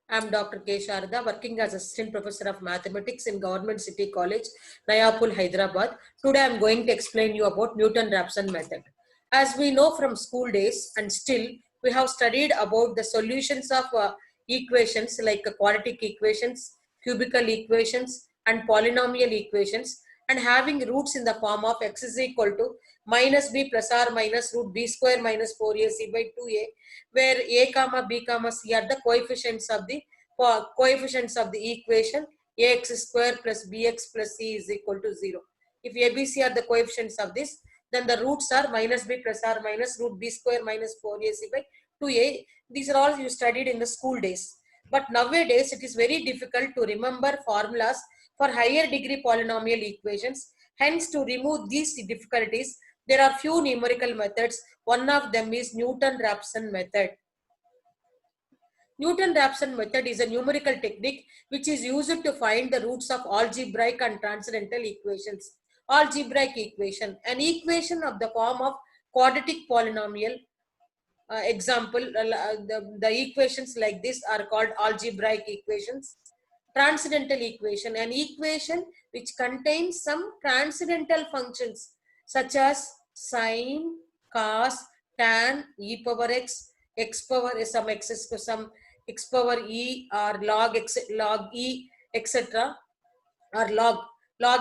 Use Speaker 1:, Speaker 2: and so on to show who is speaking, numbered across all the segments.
Speaker 1: I'm Dr. K. Sharda, working as Assistant Professor of Mathematics in Government City College, Nayapur, Hyderabad. Today I'm going to explain you about Newton-Raphson method. As we know from school days, and still we have studied about the solutions of equations like quadratic equations, cubical equations, and polynomial equations, and having roots in the form of x is equal to minus b plus r minus root b square minus 4ac by 2a, where a comma b comma c are the coefficients of the equation ax square plus bx plus c is equal to 0. If a, b, c are the coefficients of this, then the roots are minus b plus r minus root b square minus 4ac by 2a. These are all you studied in the school days. But nowadays it is very difficult to remember formulas for higher degree polynomial equations. Hence, to remove these difficulties, there are few numerical methods. One of them is Newton-Raphson method. Newton-Raphson method is a numerical technique which is used to find the roots of algebraic and transcendental equations. Algebraic equation, an equation of the form of quadratic polynomial. Example, the equations like this are called algebraic equations. Transcendental equation, an equation which contains some transcendental functions such as sine, cos, tan, e power x, x power some x, some x power e, or log x, log e, etc., or log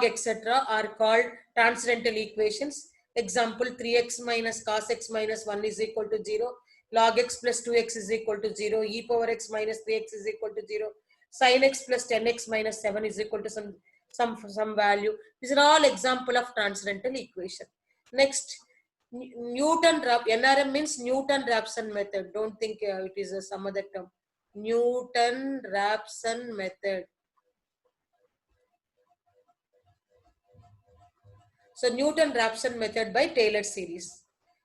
Speaker 1: etc. are called transcendental equations. Example, 3x minus cos x minus 1 is equal to 0, log x plus 2x is equal to 0, e power x minus 3x is equal to 0, sin x plus 10x minus 7 is equal to some value. These are all example of transcendental equation. Next, NRM means Newton-Raphson method. Don't think it is some other term. Newton-Raphson method. So Newton-Raphson method by Taylor series.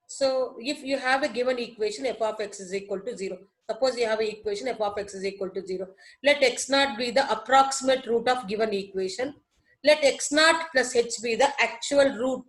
Speaker 1: So if you have a given equation f of x is equal to 0. Suppose you have an equation f of x is equal to 0. Let x naught be the approximate root of given equation. Let x naught plus h be the actual root,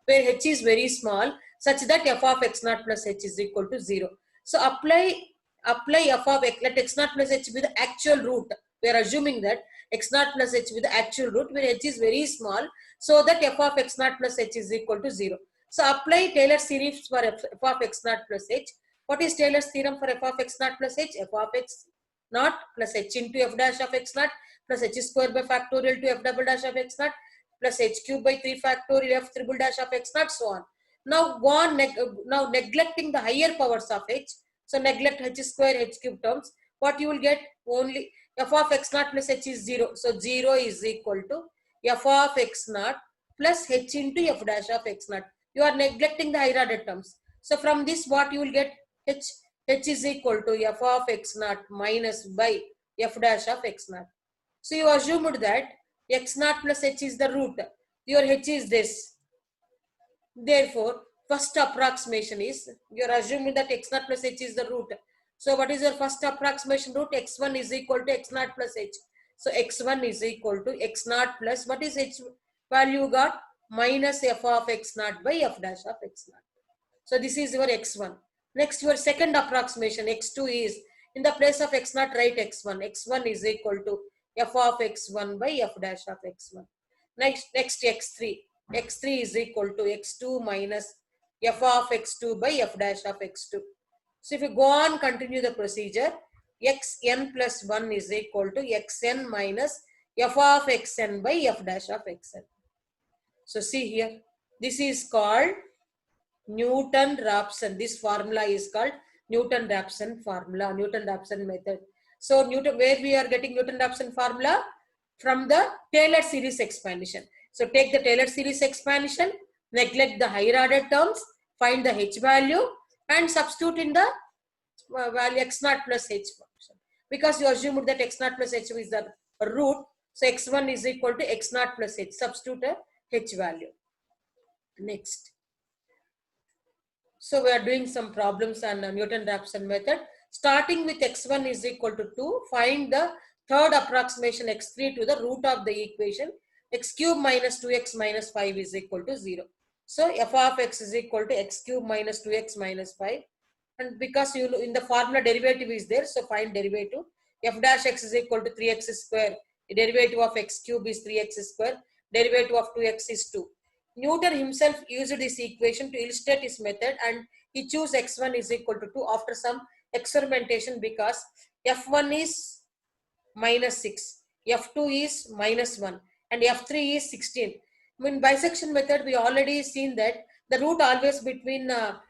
Speaker 1: where h is very small, such that f of x naught plus h is equal to 0. So apply f of x, let x naught plus h be the actual root. We are assuming that x naught plus h be the actual root where h is very small, so that f of x naught plus h is equal to 0. So apply Taylor's series for f of x naught plus h. What is Taylor's theorem for f of x naught plus h? F of x naught plus h into f dash of x naught plus h square by factorial to f double dash of x naught plus h cube by 3 factorial f triple dash of x naught, so on. Now go on, now neglecting the higher powers of h. So neglect h square, h cube terms. What you will get? Only f of x naught plus h is 0. So 0 is equal to f of x naught plus h into f dash of x naught. You are neglecting the higher order terms. So from this what you will get? H is equal to f of x naught minus by f dash of x naught. So you assumed that x naught plus h is the root. Your h is this. Therefore, first approximation is, you are assuming that x naught plus h is the root. So what is your first approximation root? X1 is equal to x naught plus h. So x1 is equal to x naught plus, what is h value got? Minus f of x naught by f dash of x naught. So this is your x1. Next, your second approximation, x2 is, in the place of x naught, write x1. x1 is equal to f of x1 by f dash of x1. Next x3. x3 is equal to x2 minus f of x2 by f dash of x2. So if you go on, continue the procedure, xn plus 1 is equal to xn minus f of xn by f dash of xn. So see here, this is called Newton-Raphson. This formula is called Newton-Raphson formula, Newton-Raphson method. So where we are getting Newton-Raphson formula? From the Taylor series expansion. So take the Taylor series expansion, neglect the higher order terms, find the h value and substitute in the value x naught plus h function. Because you assumed that x naught plus h is the root, so x1 is equal to x naught plus h. Substitute a h value. Next. So we are doing some problems on Newton-Raphson method. Starting with x1 is equal to 2, find the third approximation x3 to the root of the equation. X cube minus 2x minus 5 is equal to 0. So f of x is equal to x cube minus 2x minus 5. And because you know in the formula derivative is there, so find derivative. f dash x is equal to 3x square. The derivative of x cube is 3x square. Derivative of 2x is 2. Newton himself used this equation to illustrate his method, and he chose x1 is equal to 2 after some experimentation, because f1 is minus 6, f2 is minus 1, and f3 is 16. In bisection method, we already seen that the root always between a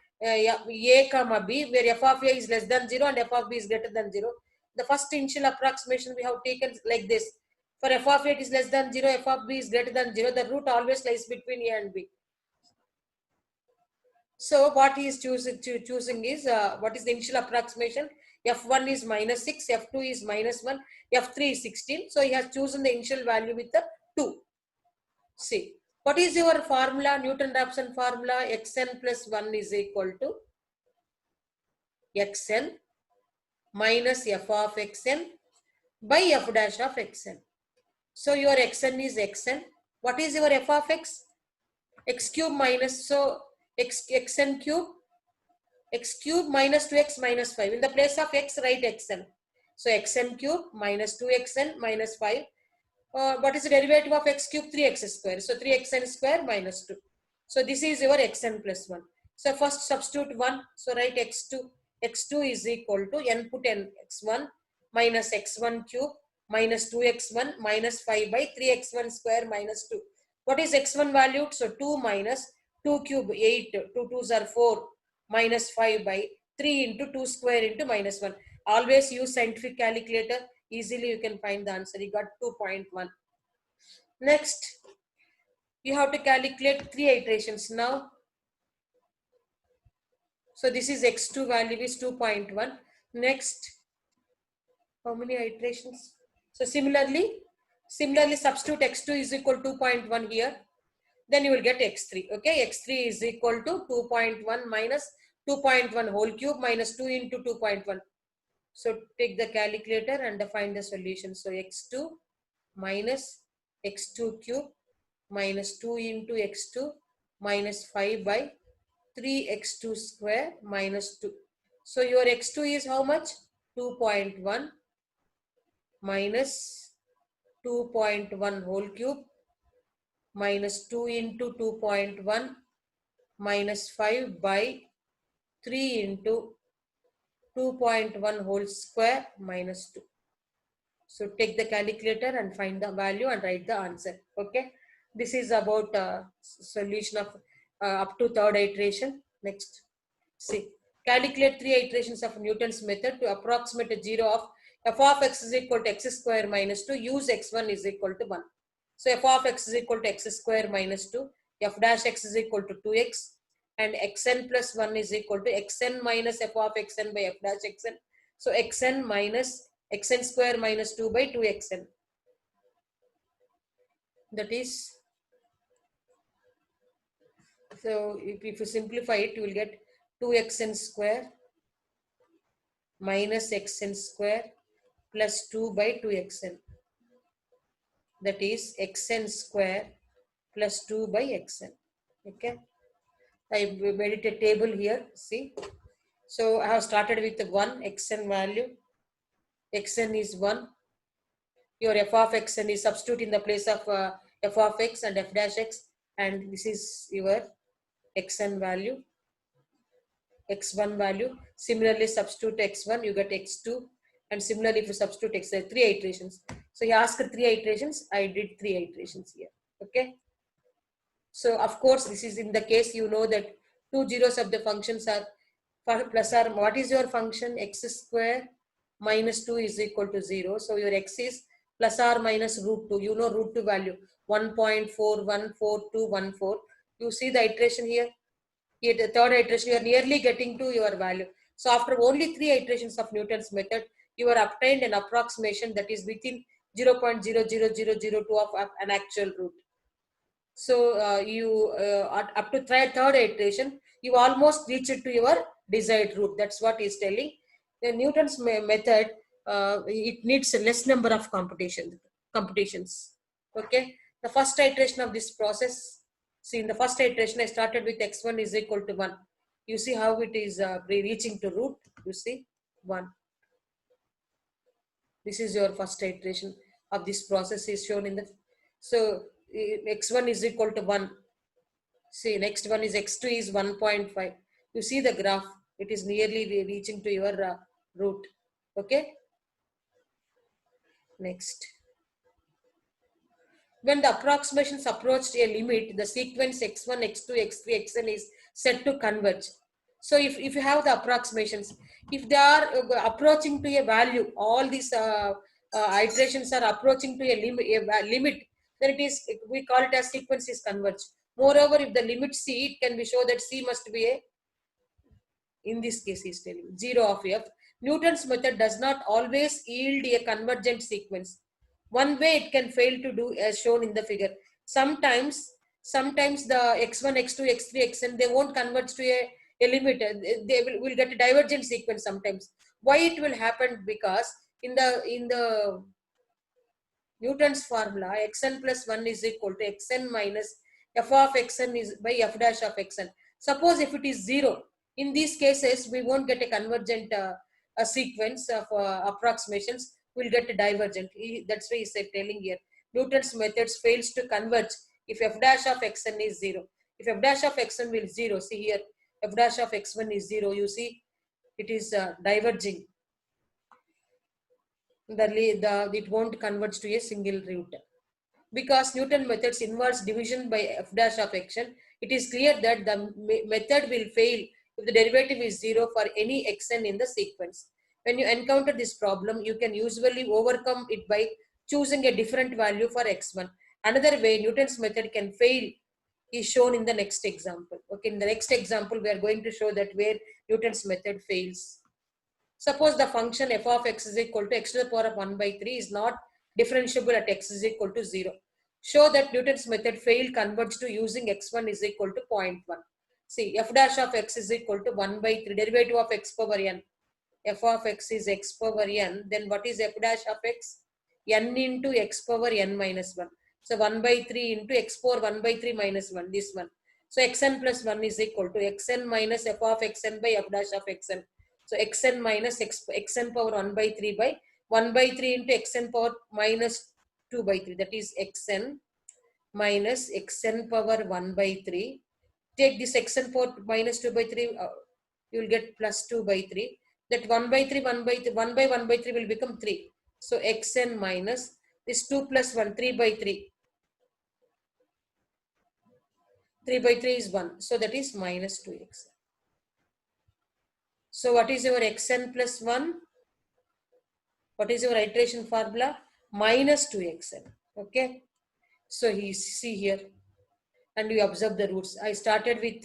Speaker 1: comma b, where f of a is less than 0 and f of b is greater than 0. The first initial approximation we have taken like this. For f of a is less than 0, f of b is greater than 0, the root always lies between a and b. So what he is choosing is, what is the initial approximation? F1 is minus 6, F2 is minus 1, F3 is 16. So he has chosen the initial value with the 2. See, what is your formula? Newton-Raphson formula, xn plus 1 is equal to xn minus f of xn by f dash of xn. So your xn is xn. What is your f of x? X cube minus, so xn cube, x cube minus 2x minus 5. In the place of x, write xn. So xn cube minus 2xn minus 5. What is the derivative of x cube? 3x square. So 3xn square minus 2. So this is your xn plus 1. So first substitute 1. So write x2. x2 is equal to n put n x1 minus x1 cube minus 2x1 minus 5 by 3x1 square minus 2. What is x1 value? So 2 minus 2 cube 8. 2 2s are 4 minus 5 by 3 into 2 square into minus 1. Always use scientific calculator. Easily you can find the answer. You got 2.1. Next, you have to calculate 3 iterations now. So this is x2 value is 2.1. Next, how many iterations? So similarly substitute x2 is equal to 2.1 here. Then you will get x3. Okay, x3 is equal to 2.1 minus 2.1 whole cube minus 2 into 2.1. So take the calculator and find the solution. So x2 minus x2 cube minus 2 into x2 minus 5 by 3x2 square minus 2. So your x2 is how much? 2.1 minus 2.1 whole cube minus 2 into 2.1 minus 5 by 3 into 2.1 whole square minus 2. So take the calculator and find the value and write the answer. Okay. This is about solution of up to third iteration. Next. See. Calculate 3 iterations of Newton's method to approximate a 0 of f of x is equal to x square minus 2. Use x1 is equal to 1. So f of x is equal to x square minus 2. F dash x is equal to 2x. And xn plus 1 is equal to xn minus f of xn by f dash xn. So xn minus xn square minus 2 by 2xn. That is, so if you simplify it, you will get 2xn square minus xn square plus 2 by 2xn. That is xn square plus 2 by xn. Okay. I made it a table here. See. So I have started with 1 xn value. Xn is 1. Your f of xn is substitute in the place of f of x and f dash x, and this is your xn value, x1 value. Similarly substitute x1, you get x2, and similarly if you substitute x, 3 iterations. So you asked 3 iterations, I did 3 iterations here. Okay. So of course this is in the case you know that 2 zeros of the functions are plus or what is your function? X square minus 2 is equal to 0. So your x is plus or minus root 2. You know root 2 value 1.414214. You see the iteration here. Here the third iteration, you are nearly getting to your value. So after only 3 iterations of Newton's method, you are obtained an approximation that is within 0.00002 of an actual root. So up to third iteration, you almost reach it to your desired root. That's what he's telling. The Newton's method, it needs a less number of computations. Okay. The first iteration of this process, see in the first iteration, I started with x1 is equal to 1. You see how it is reaching to root. You see 1. This is your first iteration of this process is shown in the, so x1 is equal to 1. See, next one is x2 is 1.5. You see the graph, it is nearly reaching to your root. Okay. Next, when the approximations approached a limit, the sequence x1, x2, x3, xn is set to converge. So if you have the approximations, if they are approaching to a value, all these iterations are approaching to a limit, then it is, we call it as sequence is converged. Moreover, if the limit c, it can be shown that c must be a, in this case he is telling 0 of f. Newton's method does not always yield a convergent sequence. One way it can fail to do as shown in the figure. Sometimes the x1, x2, x3, xn, they won't converge to a limit. They will get a divergent sequence sometimes. Why it will happen? Because in the Newton's formula, xn plus 1 is equal to xn minus f of xn is by f dash of xn. Suppose if it is 0, in these cases, we won't get a convergent a sequence of approximations, we'll get a divergent. That's why he said telling here, Newton's methods fails to converge if f dash of xn is 0. If f dash of xn will 0, see here, f dash of x1 is 0, you see, it is diverging. It won't converge to a single root. Because Newton methods involves division by f dash of xn, it is clear that the method will fail if the derivative is 0 for any xn in the sequence. When you encounter this problem, you can usually overcome it by choosing a different value for x1. Another way Newton's method can fail is shown in the next example. Okay, in the next example, we are going to show that where Newton's method fails. Suppose the function f of x is equal to x to the power of 1 by 3 is not differentiable at x is equal to 0. Show that Newton's method failed converge to using x1 is equal to 0.1. See, f dash of x is equal to 1 by 3, derivative of x power n. F of x is x power n, then what is f dash of x? N into x power n minus 1. So 1 by 3 into x power 1 by 3 minus 1, this one. So xn plus 1 is equal to xn minus f of xn by f dash of xn. So xn minus xn power 1 by 3 by 1 by 3 into xn power minus 2 by 3. That is xn minus xn power 1 by 3. Take this xn power minus 2 by 3, you will get plus 2 by 3. That 1 by 3, 1 by 3, 1 by 1 by 3 will become 3. So xn minus this 2 plus 1, 3 by 3. 3 by 3 is 1. So that is minus 2x. So what is your xn plus 1? What is your iteration formula? Minus 2xn. Okay. So see here. And we observe the roots. I started with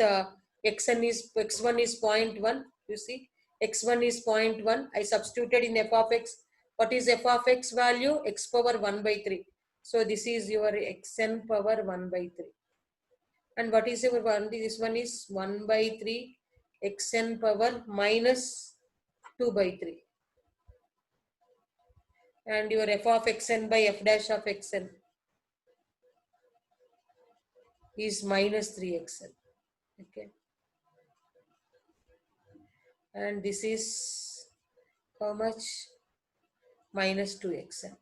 Speaker 1: x1 is 0.1. You see, x1 is 0.1. I substituted in f of x. What is f of x value? X power 1 by 3. So this is your xn power 1 by 3. And what is your one? This one is 1 by 3 xn power minus 2 by 3. And your f of xn by f dash of xn is minus 3xn. Okay. And this is how much? Minus 2xn.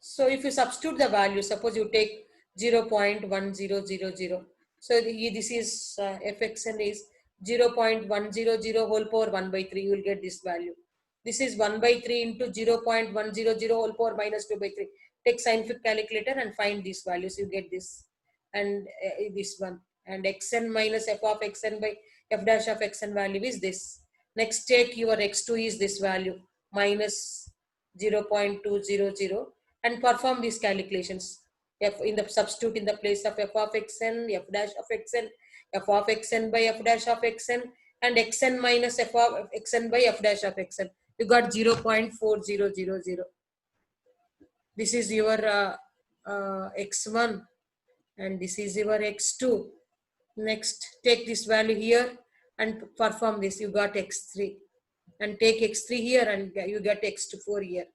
Speaker 1: So if you substitute the value, suppose you take 0.1000. So this is fxn is 0.100 whole power 1 by 3. You will get this value. This is 1 by 3 into 0.100 whole power minus 2 by 3. Take scientific calculator and find these values. You get this. And this one. And xn minus f of xn by f dash of xn value is this. Next, take your x2 is this value minus 0.200 and perform these calculations. F in the substitute in the place of f of xn, f dash of xn, f of xn by f dash of xn, and xn minus f of xn by f dash of xn. You got 0.4000. This is your x1 and this is your x2. Next, take this value here and perform this. You got x3 and take x3 here and you get x4 here.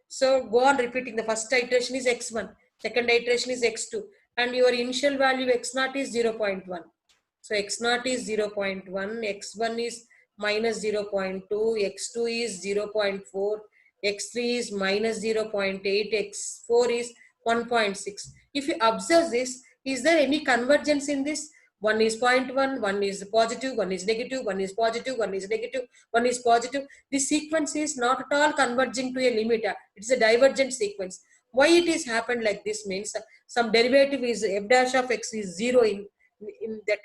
Speaker 1: So go on repeating. The first iteration is x1, second iteration is x2, and your initial value x0 is 0.1. So x0 is 0.1, x1 is minus 0.2, x2 is 0.4, x3 is minus 0.8, x4 is 1.6. If you observe this, is there any convergence in this? One is 0.1, one is positive, one is negative, one is positive, one is negative, one is positive. This sequence is not at all converging to a limit. It's a divergent sequence. Why it is happened like this means some derivative is f dash of x is 0 in that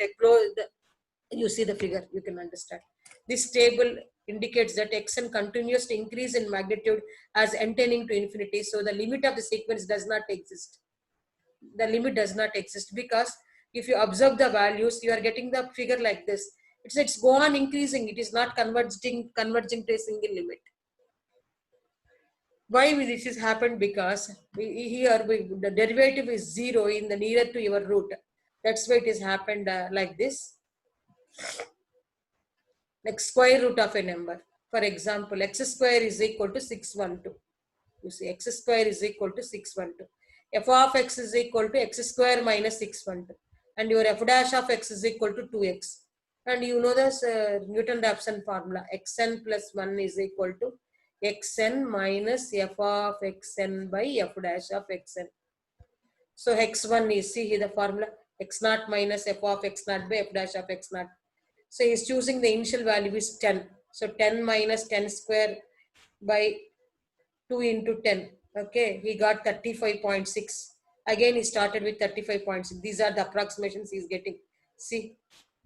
Speaker 1: you see the figure, you can understand. This table indicates that xn continues to increase in magnitude as n tending to infinity. So the limit of the sequence does not exist. The limit does not exist because if you observe the values, you are getting the figure like this. It's go on increasing. It is not converging to a single limit. Why this has happened? Because the derivative is 0 in the nearer to your root. That's why it has happened like this. Like square root of a number. For example, x square is equal to 612. You see, x square is equal to 612. F of x is equal to x square minus 612. And your f dash of x is equal to 2x. And you know this Newton-Raphson formula. Xn plus 1 is equal to xn minus f of xn by f dash of xn. So x1 is, see here the formula, x naught minus f of x naught by f dash of x naught. So he's choosing the initial value is 10. So 10 minus 10 square by 2 into 10. Okay, he got 35.6. Again, he started with 35.6. These are the approximations he's getting. See,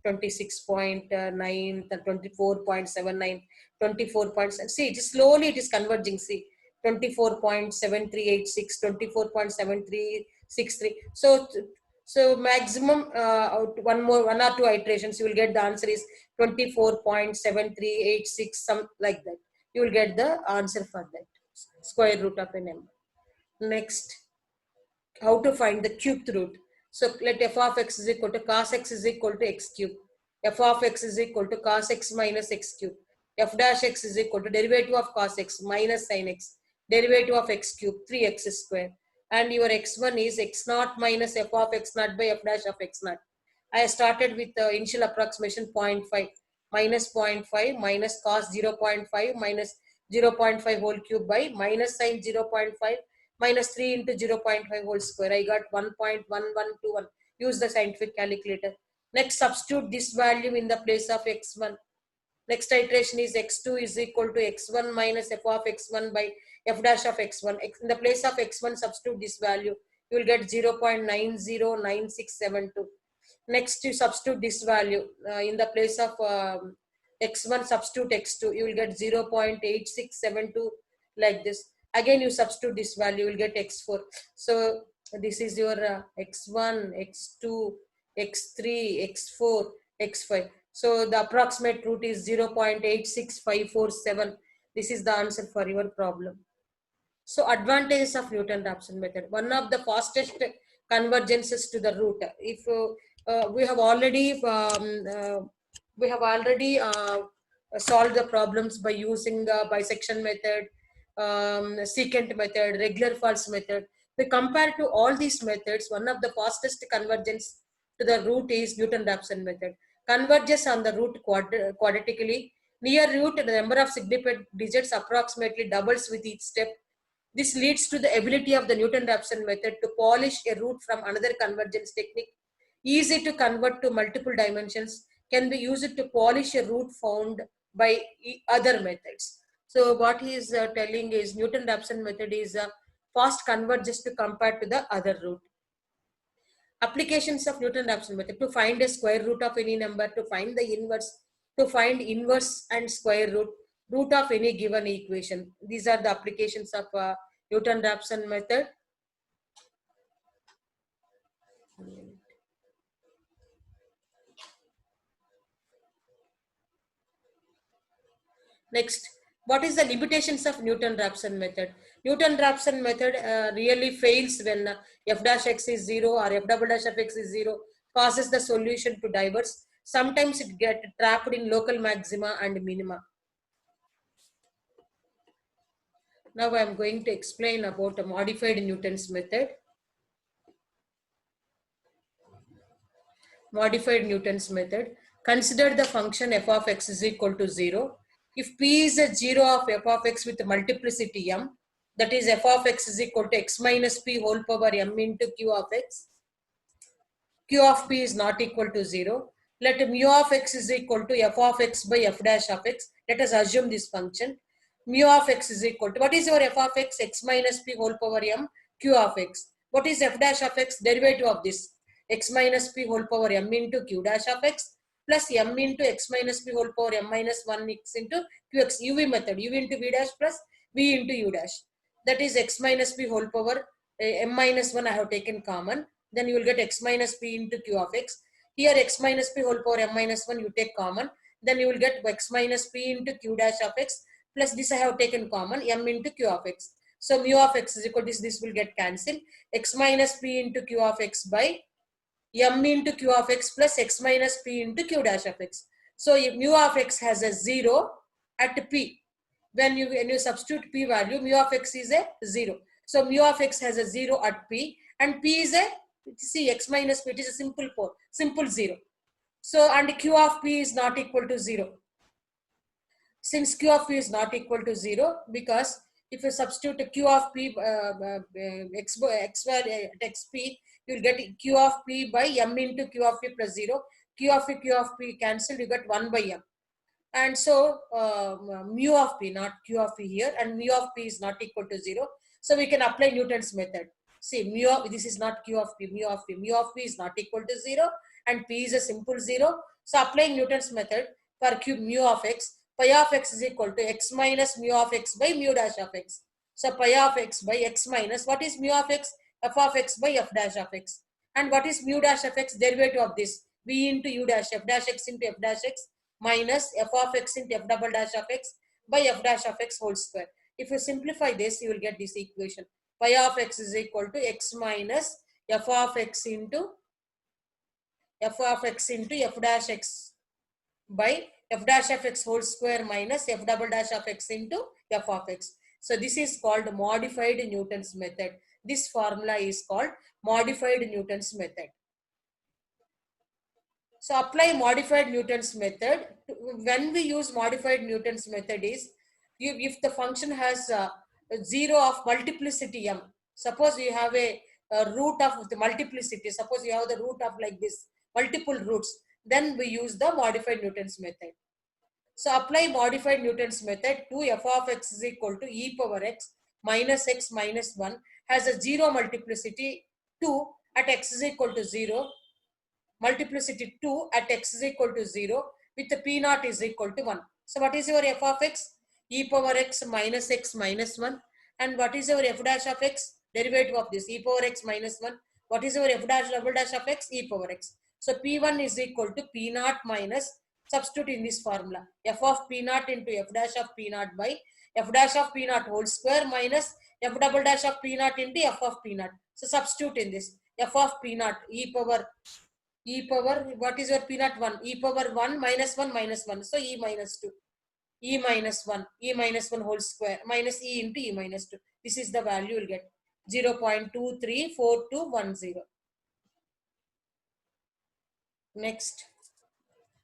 Speaker 1: 26.9, 24.79, 24.7. See, it is slowly it is converging. See, 24.7386, 24.7363. So maximum one or two iterations, you will get the answer is 24.7386, some like that. You will get the answer for that. Square root of a number. Next, how to find the cubed root. So let f of x is equal to cos x is equal to x cube. F of x is equal to cos x minus x cube. F dash x is equal to derivative of cos x minus sin x. Derivative of x cube, 3x square. And your x1 is x naught minus f of x naught by f dash of x naught. I started with the initial approximation 0.5 minus 0.5 minus cos 0.5 minus 0.5 whole cube by minus sin 0.5 minus 3 into 0.5 whole square. I got 1.1121. Use the scientific calculator. Next, substitute this value in the place of x1. Next iteration is x2 is equal to x1 minus f of x1 by f dash of x1. In the place of x1, substitute this value. You will get 0.909672. Next, you substitute this value in the place of x1, substitute x2. You will get 0.8672 like this. Again, you substitute this value, you will get x4. So this is your x1, x2, x3, x4, x5. So the approximate root is 0.86547. This is the answer for your problem. So advantages of Newton-Raphson method. One of the fastest convergences to the root. If we have already solved the problems by using the bisection method, secant method, regular false method. We compare to all these methods, one of the fastest convergence to the root is Newton-Raphson method. Converges on the root quadratically. Near root, the number of significant digits approximately doubles with each step. This leads to the ability of the Newton-Raphson method to polish a root from another convergence technique. Easy to convert to multiple dimensions, can be used to polish a root found by other methods. So what he is telling is Newton-Raphson method is fast converges to compare to the other root. Applications of Newton-Raphson method: to find a square root of any number, to find the inverse, to find inverse and square root of any given equation. These are the applications of Newton-Raphson method. Next, what is the limitations of Newton-Raphson method? Newton-Raphson method really fails when f dash x is 0 or f double dash of x is 0, causes the solution to diverge. Sometimes it gets trapped in local maxima and minima. Now I am going to explain about a modified Newton's method. Modified Newton's method. Consider the function f of x is equal to 0. If p is a 0 of f of x with multiplicity m, that is f of x is equal to x minus p whole power m into q of x. Q of p is not equal to 0. Let mu of x is equal to f of x by f dash of x. Let us assume this function. Mu of x is equal to, what is your f of x? X minus p whole power m q of x. What is f dash of x? Derivative of this. X minus p whole power m into q dash of x plus m into x minus p whole power m minus 1 x into qx. UV method. U into v dash plus v into u dash. That is x minus p whole power m minus 1 I have taken common. Then you will get x minus p into q of x. Here x minus p whole power m minus 1 you take common. Then you will get x minus p into q dash of x plus this I have taken common m into q of x. So mu of x is equal to this will get cancelled. X minus p into q of x by m into q of x plus x minus p into q dash of x. So if mu of x has a 0 at p. When you substitute p value, mu of x is a 0. So mu of x has a 0 at p and p is a, see, x minus p, it is a simple 0. So and q of p is not equal to 0. Since q of p is not equal to 0, because if you substitute a q of p x at xp, you will get q of p by m into q of p plus 0. Q of p cancelled, you get 1 by m. And so mu of p, not q of p here, and mu of p is not equal to 0. So we can apply Newton's method. See, mu of, this is not q of p, mu of p. Mu of p is not equal to 0 and p is a simple 0. So applying Newton's method for q mu of x, pi of x is equal to x minus mu of x by mu dash of x. So pi of x by x minus, what is mu of x? F of x by f dash of x. And what is mu dash of x? Derivative of this, v into u dash, f dash x into f dash x minus f of x into f double dash of x by f dash of x whole square. If you simplify this, you will get this equation. Pi of x is equal to x minus f of x into f dash x by f dash of x whole square minus f double dash of x into f of x. So this is called modified Newton's method. This formula is called modified Newton's method. So apply modified Newton's method. When we use modified Newton's method is, if the function has 0 of multiplicity m, suppose you have a root of the multiplicity, suppose you have the root of like this, multiple roots, then we use the modified Newton's method. So apply modified Newton's method to f of x is equal to e power x minus 1 has a 0 multiplicity 2 at x is equal to 0, multiplicity 2 at x is equal to 0 with the p naught is equal to 1. So what is your f of x? E power x minus 1. And what is your f dash of x? Derivative of this, e power x minus 1. What is your f dash double dash of x? E power x. So p1 is equal to p naught minus, substitute in this formula, f of p naught into f dash of p naught by f dash of p naught whole square minus f double dash of p naught into f of p naught. So substitute in this, f of p naught e power, what is your p naught? 1, e power 1 minus 1, so e minus 2, e minus 1 whole square minus e into e minus 2. This is the value you will get, 0.234210. Next,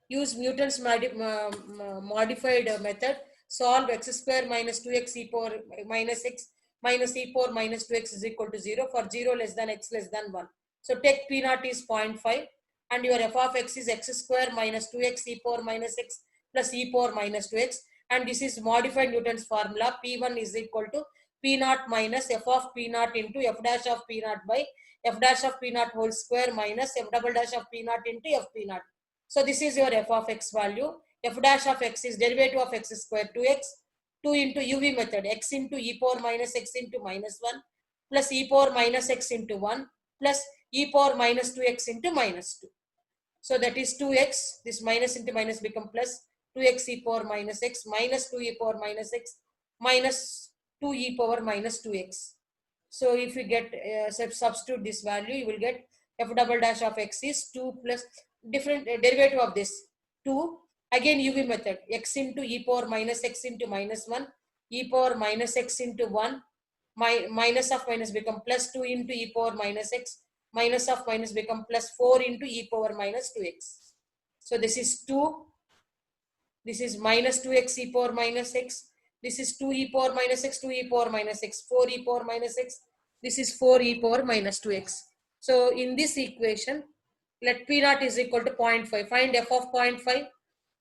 Speaker 1: use Newton's modified method. Solve x square minus 2x e power minus x minus e power minus 2x is equal to 0 for 0 less than x less than 1. So take p naught is 0.5 and your f of x is x square minus 2x e power minus x plus e power minus 2x, and this is modified Newton's formula. P1 is equal to p naught minus f of p naught into f dash of p naught by f dash of p naught whole square minus f double dash of p naught into f p naught. So this is your f of x value. F dash of x is derivative of x square 2x, 2 into UV method, x into e power minus x into minus 1 plus e power minus x into 1 plus e power minus 2x into minus 2. So that is 2x, this minus into minus become plus 2x e power minus x minus 2 e power minus x minus 2 e power minus 2x. So if you get substitute this value, you will get f double dash of x is 2 plus different derivative of this 2, again UV method, x into e power minus x into minus 1, e power minus x into 1, minus of minus become plus 2 into e power minus x, minus of minus become plus 4 into e power minus 2x. So this is 2. This is minus 2x e power minus x. This is 2 e power minus x, 2 e power minus x, 4 e power minus x. This is 4 e power minus 2x. So in this equation, let p naught is equal to 0.5. Find f of 0.5,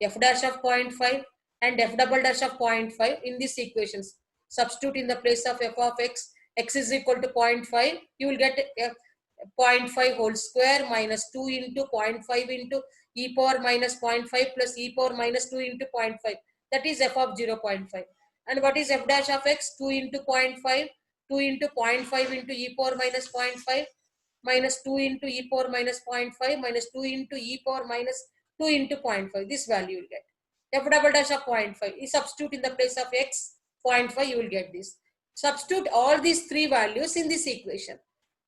Speaker 1: f dash of 0.5 and f double dash of 0.5 in these equations. Substitute in the place of f of x is equal to 0.5. You will get f 0.5 whole square minus 2 into 0.5 into e power minus 0.5 plus e power minus 2 into 0.5. That is f of 0.5. And what is f dash of x? 2 into 0.5, 2 into 0.5 into e power minus 0.5 minus 2 into e power minus 0.5 minus 2 into e power minus 2 into 0.5. This value you will get. F double dash of 0.5. You substitute in the place of x 0.5, you will get this. Substitute all these three values in this equation.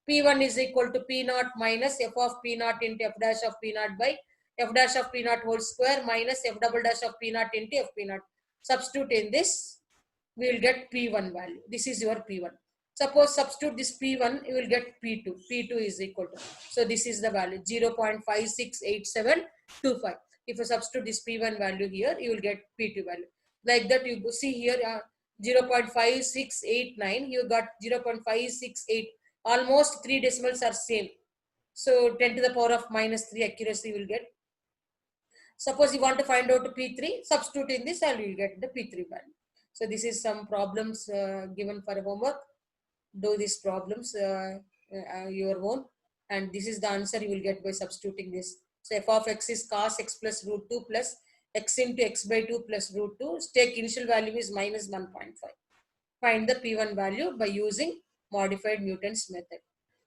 Speaker 1: P1 is equal to P naught minus f of P naught into f dash of P naught by f dash of P naught whole square minus f double dash of P naught into f P naught. Substitute in this, we will get P1 value. This is your P1. Suppose substitute this P1, you will get P2. P2 is equal to, so this is the value 0.568725. If you substitute this P1 value here, you will get P2 value. Like that, you see here 0.5689, you got 0.568. Almost 3 decimals are same. So 10 to the power of minus 3 accuracy you will get. Suppose you want to find out P3, substitute in this and you will get the P3 value. So this is some problems given for homework. Do these problems your own, and this is the answer you will get by substituting this. So f of x is cos x plus root 2 plus x into x by 2 plus root 2. Take initial value is minus 1.5. Find the P1 value by using modified Newton's method.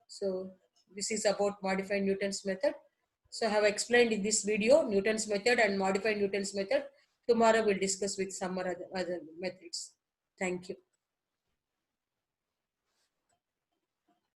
Speaker 1: So this is about modified Newton's method. So I have explained in this video Newton's method and modified Newton's method. Tomorrow we'll discuss with some other methods. Thank you.